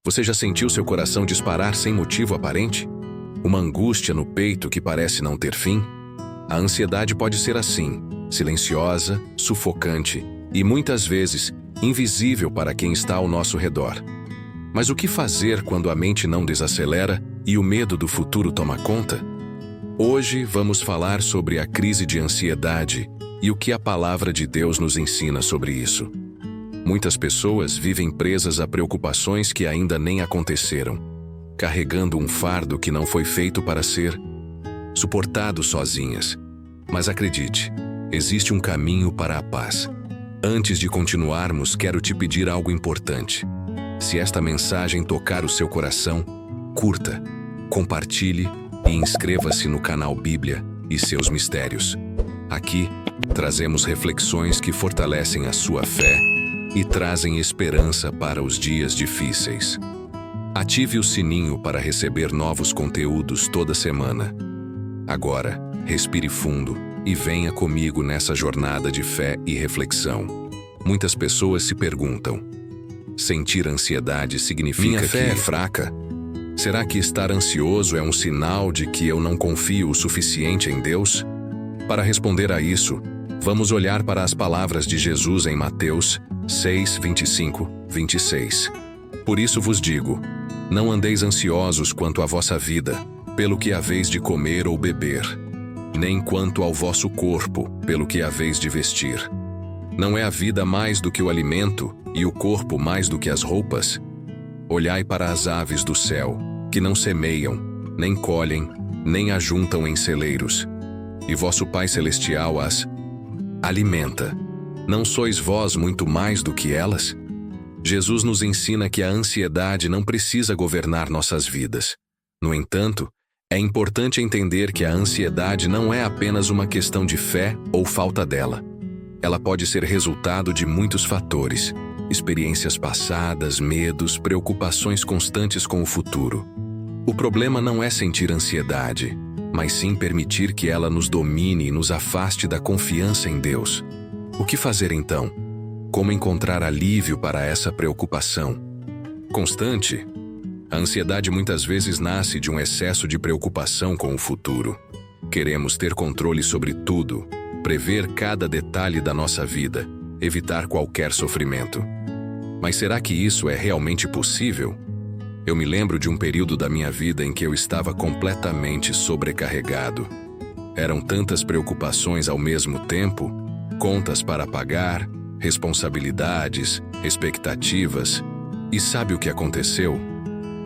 Você já sentiu seu coração disparar sem motivo aparente? Uma angústia no peito que parece não ter fim? A ansiedade pode ser assim, silenciosa, sufocante e, muitas vezes, invisível para quem está ao nosso redor. Mas o que fazer quando a mente não desacelera e o medo do futuro toma conta? Hoje vamos falar sobre a crise de ansiedade e o que a palavra de Deus nos ensina sobre isso. Muitas pessoas vivem presas a preocupações que ainda nem aconteceram, carregando um fardo que não foi feito para ser suportado sozinhas. Mas acredite, existe um caminho para a paz. Antes de continuarmos, quero te pedir algo importante. Se esta mensagem tocar o seu coração, curta, compartilhe e inscreva-se no canal Bíblia e seus Mistérios. Aqui, trazemos reflexões que fortalecem a sua fé e trazem esperança para os dias difíceis. Ative o sininho para receber novos conteúdos toda semana. Agora, respire fundo e venha comigo nessa jornada de fé e reflexão. Muitas pessoas se perguntam: sentir ansiedade significa Minha fé que é fraca? Será que estar ansioso é um sinal de que eu não confio o suficiente em Deus? Para responder a isso, vamos olhar para as palavras de Jesus em Mateus 6, 25, 26. Por isso vos digo, não andeis ansiosos quanto à vossa vida, pelo que haveis de comer ou beber, nem quanto ao vosso corpo, pelo que haveis de vestir. Não é a vida mais do que o alimento, e o corpo mais do que as roupas? Olhai para as aves do céu, que não semeiam, nem colhem, nem ajuntam em celeiros, e vosso Pai Celestial as alimenta. Não sois vós muito mais do que elas? Jesus nos ensina que a ansiedade não precisa governar nossas vidas. No entanto, é importante entender que a ansiedade não é apenas uma questão de fé ou falta dela. Ela pode ser resultado de muitos fatores: experiências passadas, medos, preocupações constantes com o futuro. O problema não é sentir ansiedade, mas sim permitir que ela nos domine e nos afaste da confiança em Deus. O que fazer então? Como encontrar alívio para essa preocupação constante? A ansiedade muitas vezes nasce de um excesso de preocupação com o futuro. Queremos ter controle sobre tudo, prever cada detalhe da nossa vida, evitar qualquer sofrimento. Mas será que isso é realmente possível? Eu me lembro de um período da minha vida em que eu estava completamente sobrecarregado. Eram tantas preocupações ao mesmo tempo, contas para pagar, responsabilidades, expectativas. E sabe o que aconteceu?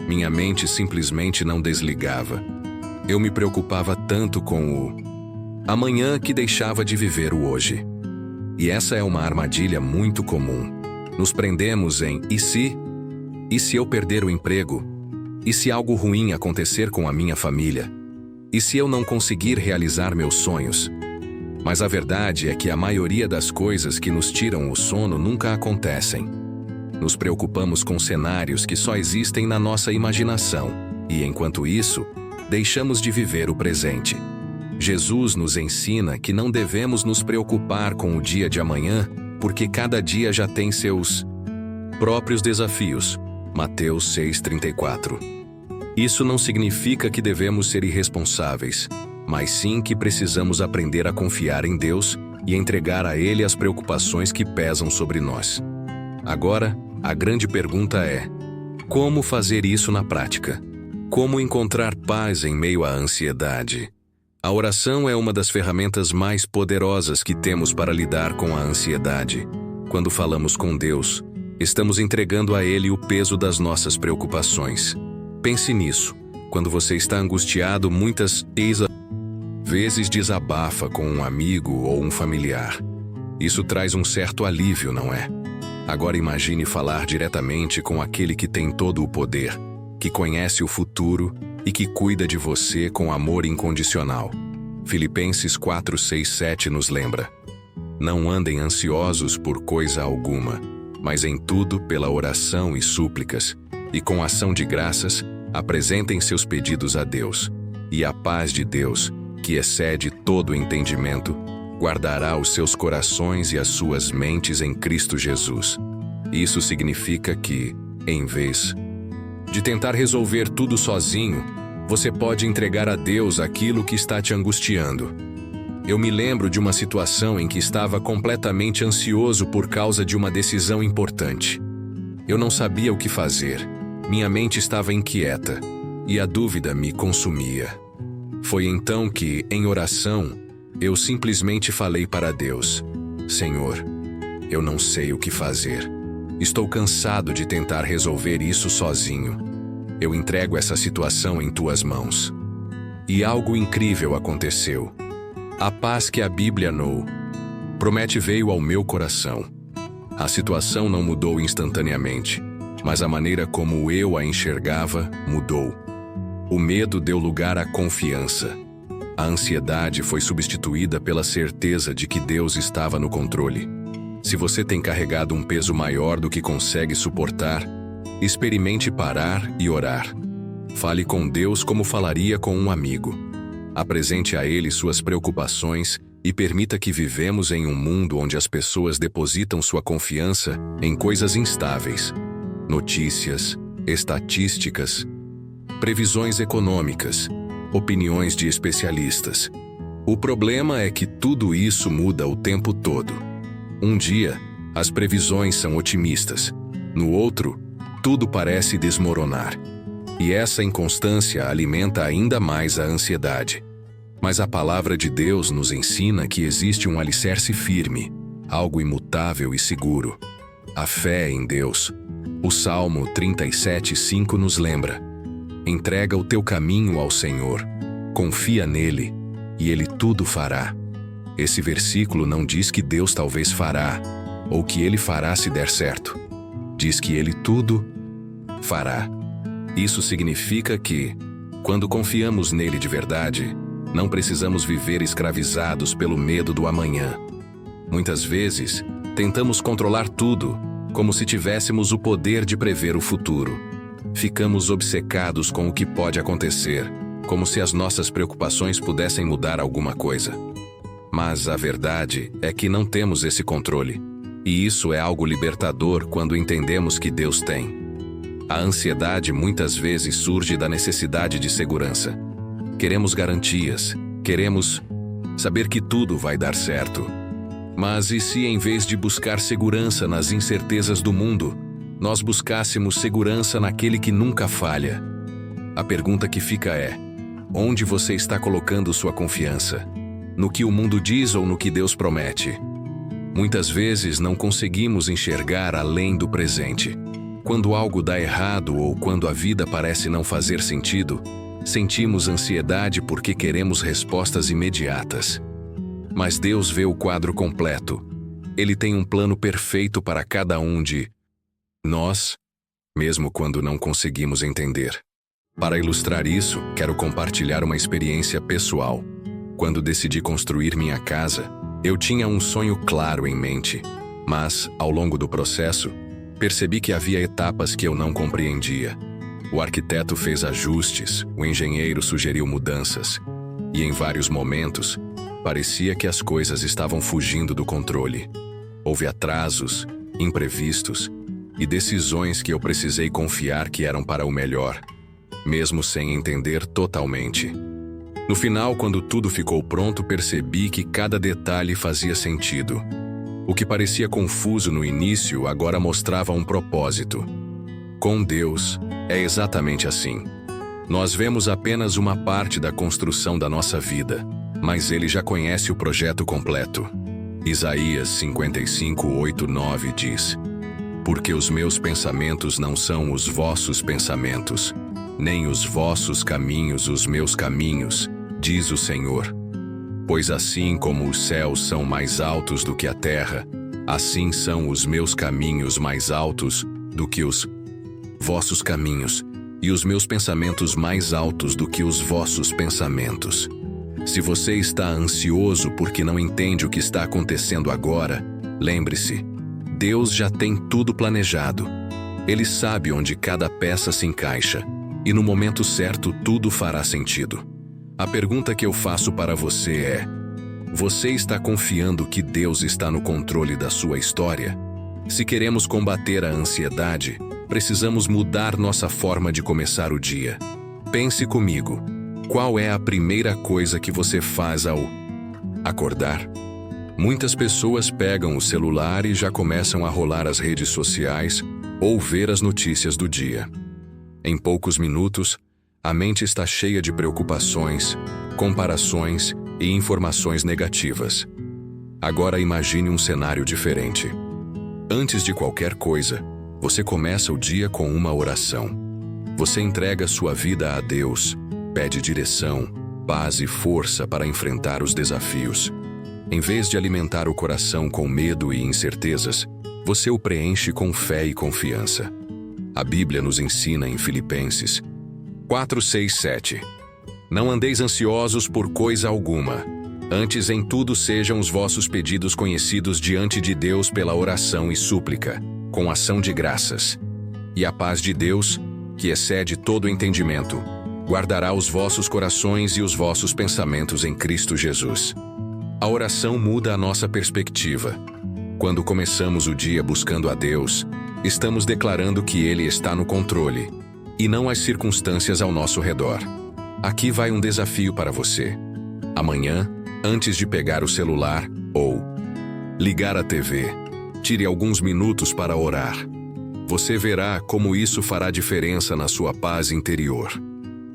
Minha mente simplesmente não desligava. Eu me preocupava tanto com o amanhã que deixava de viver o hoje. E essa é uma armadilha muito comum. Nos prendemos em e se? E se eu perder o emprego? E se algo ruim acontecer com a minha família? E se eu não conseguir realizar meus sonhos? Mas a verdade é que a maioria das coisas que nos tiram o sono nunca acontecem. Nos preocupamos com cenários que só existem na nossa imaginação, e enquanto isso, deixamos de viver o presente. Jesus nos ensina que não devemos nos preocupar com o dia de amanhã, porque cada dia já tem seus próprios desafios. Mateus 6,34. Isso não significa que devemos ser irresponsáveis, mas sim que precisamos aprender a confiar em Deus e entregar a Ele as preocupações que pesam sobre nós. Agora, a grande pergunta é: como fazer isso na prática? Como encontrar paz em meio à ansiedade? A oração é uma das ferramentas mais poderosas que temos para lidar com a ansiedade. Quando falamos com Deus, estamos entregando a Ele o peso das nossas preocupações. Pense nisso. Quando você está angustiado, muitas vezes desabafa com um amigo ou um familiar. Isso traz um certo alívio, não é? Agora imagine falar diretamente com aquele que tem todo o poder, que conhece o futuro e que cuida de você com amor incondicional. Filipenses 4, 6, 7 nos lembra: não andem ansiosos por coisa alguma, mas em tudo pela oração e súplicas, e com ação de graças, apresentem seus pedidos a Deus. E a paz de Deus, que excede todo entendimento, guardará os seus corações e as suas mentes em Cristo Jesus. Isso significa que, em vez de tentar resolver tudo sozinho, você pode entregar a Deus aquilo que está te angustiando. Eu me lembro de uma situação em que estava completamente ansioso por causa de uma decisão importante. Eu não sabia o que fazer, minha mente estava inquieta e a dúvida me consumia. Foi então que, em oração, eu simplesmente falei para Deus: Senhor, eu não sei o que fazer. Estou cansado de tentar resolver isso sozinho. Eu entrego essa situação em tuas mãos. E algo incrível aconteceu. A paz que a Bíblia promete veio ao meu coração. A situação não mudou instantaneamente, mas a maneira como eu a enxergava mudou. O medo deu lugar à confiança. A ansiedade foi substituída pela certeza de que Deus estava no controle. Se você tem carregado um peso maior do que consegue suportar, experimente parar e orar. Fale com Deus como falaria com um amigo. Apresente a Ele suas preocupações e permita que vivemos em um mundo onde as pessoas depositam sua confiança em coisas instáveis. Notícias, estatísticas, previsões econômicas, opiniões de especialistas. O problema é que tudo isso muda o tempo todo. Um dia, as previsões são otimistas. No outro, tudo parece desmoronar. E essa inconstância alimenta ainda mais a ansiedade. Mas a palavra de Deus nos ensina que existe um alicerce firme, algo imutável e seguro: a fé em Deus. O Salmo 37:5 nos lembra: entrega o teu caminho ao Senhor, confia nele, e ele tudo fará. Esse versículo não diz que Deus talvez fará, ou que ele fará se der certo. Diz que ele tudo fará. Isso significa que, quando confiamos nele de verdade, não precisamos viver escravizados pelo medo do amanhã. Muitas vezes, tentamos controlar tudo, como se tivéssemos o poder de prever o futuro. Ficamos obcecados com o que pode acontecer, como se as nossas preocupações pudessem mudar alguma coisa. Mas a verdade é que não temos esse controle, e isso é algo libertador quando entendemos que Deus tem. A ansiedade muitas vezes surge da necessidade de segurança. Queremos garantias, queremos saber que tudo vai dar certo. Mas e se, em vez de buscar segurança nas incertezas do mundo, nós buscássemos segurança naquele que nunca falha? A pergunta que fica é: onde você está colocando sua confiança? No que o mundo diz ou no que Deus promete? Muitas vezes não conseguimos enxergar além do presente. Quando algo dá errado ou quando a vida parece não fazer sentido, sentimos ansiedade porque queremos respostas imediatas. Mas Deus vê o quadro completo. Ele tem um plano perfeito para cada um de nós, mesmo quando não conseguimos entender. Para ilustrar isso, quero compartilhar uma experiência pessoal. Quando decidi construir minha casa, eu tinha um sonho claro em mente, mas, ao longo do processo, percebi que havia etapas que eu não compreendia. O arquiteto fez ajustes, o engenheiro sugeriu mudanças, e em vários momentos, parecia que as coisas estavam fugindo do controle. Houve atrasos, imprevistos e decisões que eu precisei confiar que eram para o melhor, mesmo sem entender totalmente. No final, quando tudo ficou pronto, percebi que cada detalhe fazia sentido. O que parecia confuso no início agora mostrava um propósito. Com Deus, é exatamente assim. Nós vemos apenas uma parte da construção da nossa vida, mas Ele já conhece o projeto completo. Isaías 55:8-9 diz: porque os meus pensamentos não são os vossos pensamentos, nem os vossos caminhos os meus caminhos, diz o Senhor. Pois assim como os céus são mais altos do que a terra, assim são os meus caminhos mais altos do que os vossos caminhos, e os meus pensamentos mais altos do que os vossos pensamentos. Se você está ansioso porque não entende o que está acontecendo agora, lembre-se, Deus já tem tudo planejado. Ele sabe onde cada peça se encaixa, e no momento certo tudo fará sentido. A pergunta que eu faço para você é: você está confiando que Deus está no controle da sua história? Se queremos combater a ansiedade, precisamos mudar nossa forma de começar o dia. Pense comigo. Qual é a primeira coisa que você faz ao acordar? Muitas pessoas pegam o celular e já começam a rolar as redes sociais ou ver as notícias do dia. Em poucos minutos, a mente está cheia de preocupações, comparações e informações negativas. Agora imagine um cenário diferente. Antes de qualquer coisa, você começa o dia com uma oração. Você entrega sua vida a Deus, pede direção, paz e força para enfrentar os desafios. Em vez de alimentar o coração com medo e incertezas, você o preenche com fé e confiança. A Bíblia nos ensina em Filipenses 4:6-7. Não andeis ansiosos por coisa alguma. Antes em tudo sejam os vossos pedidos conhecidos diante de Deus pela oração e súplica, com ação de graças. E a paz de Deus, que excede todo entendimento, guardará os vossos corações e os vossos pensamentos em Cristo Jesus. A oração muda a nossa perspectiva. Quando começamos o dia buscando a Deus, estamos declarando que Ele está no controle, e não as circunstâncias ao nosso redor. Aqui vai um desafio para você. Amanhã, antes de pegar o celular ou ligar a TV, tire alguns minutos para orar. Você verá como isso fará diferença na sua paz interior.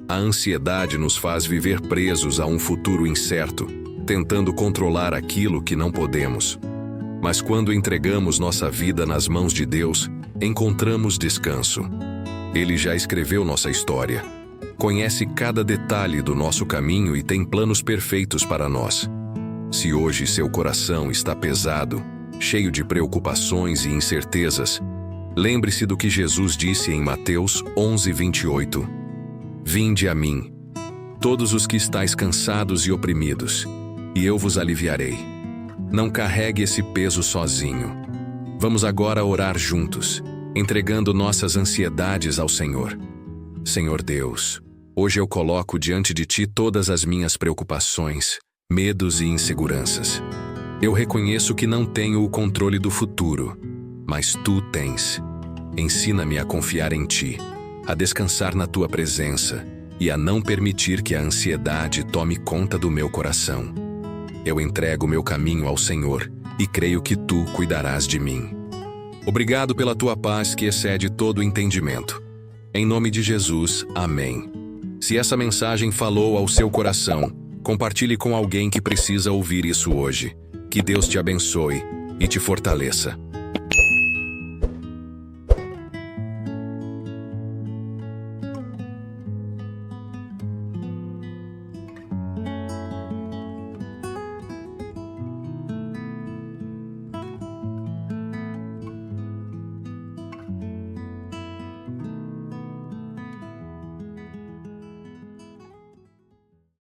A ansiedade nos faz viver presos a um futuro incerto, tentando controlar aquilo que não podemos. Mas quando entregamos nossa vida nas mãos de Deus, encontramos descanso. Ele já escreveu nossa história. Conhece cada detalhe do nosso caminho e tem planos perfeitos para nós. Se hoje seu coração está pesado, cheio de preocupações e incertezas, lembre-se do que Jesus disse em Mateus 11:28. Vinde a mim, todos os que estáis cansados e oprimidos, e eu vos aliviarei. Não carregue esse peso sozinho. Vamos agora orar juntos, entregando nossas ansiedades ao Senhor. Senhor Deus, hoje eu coloco diante de Ti todas as minhas preocupações, medos e inseguranças. Eu reconheço que não tenho o controle do futuro, mas Tu tens. Ensina-me a confiar em Ti, a descansar na Tua presença e a não permitir que a ansiedade tome conta do meu coração. Eu entrego meu caminho ao Senhor e creio que Tu cuidarás de mim. Obrigado pela Tua paz que excede todo entendimento. Em nome de Jesus, amém. Se essa mensagem falou ao seu coração, compartilhe com alguém que precisa ouvir isso hoje. Que Deus te abençoe e te fortaleça.